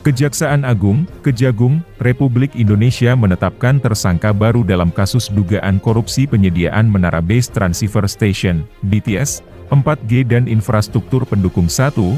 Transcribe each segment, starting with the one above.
Kejaksaan Agung, Kejagung, Republik Indonesia menetapkan tersangka baru dalam kasus dugaan korupsi penyediaan Menara Base Transceiver Station, BTS, 4G dan infrastruktur pendukung 1, 2,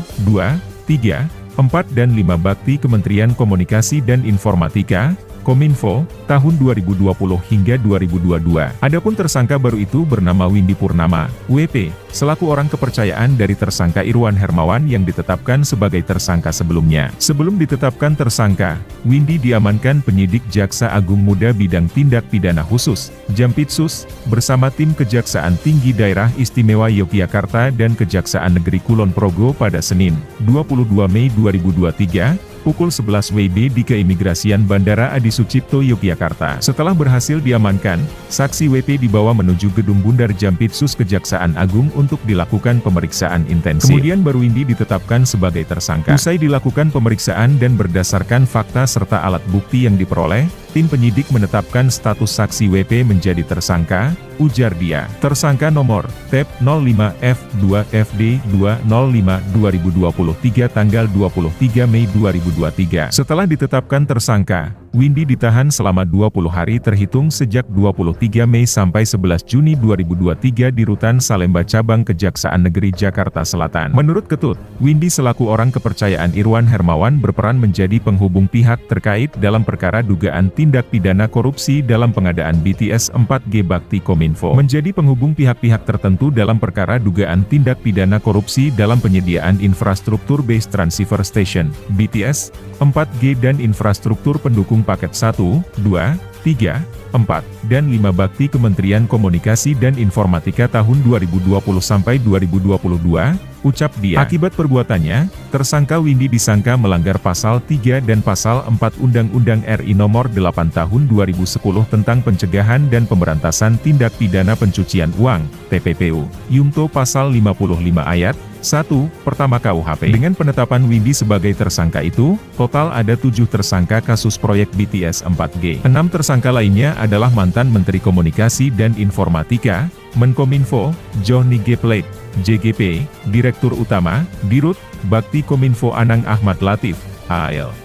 3, 4 dan 5 bakti Kementerian Komunikasi dan Informatika, Kominfo, tahun 2020 hingga 2022. Adapun tersangka baru itu bernama Windy Purnama, WP, selaku orang kepercayaan dari tersangka Irwan Hermawan yang ditetapkan sebagai tersangka sebelumnya. Sebelum ditetapkan tersangka, Windy diamankan penyidik Jaksa Agung Muda Bidang Tindak Pidana Khusus, Jampitsus, bersama tim Kejaksaan Tinggi Daerah Istimewa Yogyakarta dan Kejaksaan Negeri Kulon Progo pada Senin, 22 Mei 2023, pukul 11 WIB di Keimigrasian Bandara Adi Sucipto, Yogyakarta. Setelah berhasil diamankan, saksi WP dibawa menuju Gedung Bundar Jampitsus Kejaksaan Agung untuk dilakukan pemeriksaan intensif. Kemudian baru Windy ditetapkan sebagai tersangka. Usai dilakukan pemeriksaan dan berdasarkan fakta serta alat bukti yang diperoleh, tim penyidik menetapkan status saksi WP menjadi tersangka, ujar dia. Tersangka nomor TEP 05F2FD205-2023 tanggal 23 Mei 2023. Setelah ditetapkan tersangka, Windy ditahan selama 20 hari terhitung sejak 23 Mei sampai 11 Juni 2023 di Rutan Salemba Cabang Kejaksaan Negeri Jakarta Selatan. Menurut Ketut, Windy selaku orang kepercayaan Irwan Hermawan berperan menjadi penghubung pihak terkait dalam perkara dugaan tindak pidana korupsi dalam pengadaan BTS 4G Bakti Kominfo. Menjadi penghubung pihak-pihak tertentu dalam perkara dugaan tindak pidana korupsi dalam penyediaan infrastruktur Base Transceiver Station, BTS, 4G dan infrastruktur pendukung paket 1, 2, 3, 4, dan 5 bakti Kementerian Komunikasi dan Informatika tahun 2020 sampai 2022, ucap dia. Akibat perbuatannya, tersangka Windy disangka melanggar Pasal 3 dan Pasal 4 Undang-Undang RI Nomor 8 Tahun 2010 tentang Pencegahan dan Pemberantasan Tindak Pidana Pencucian Uang, TPPU, Yungto Pasal 55 Ayat 1, pertama KUHP. Dengan penetapan Windy sebagai tersangka itu, total ada 7 tersangka kasus proyek BTS 4G. 6 tersangka lainnya adalah mantan Menteri Komunikasi dan Informatika, Menkominfo, Johnny G. Plate, JGP, Direktur Utama, Dirut, Bakti Kominfo Anang Ahmad Latif, AL.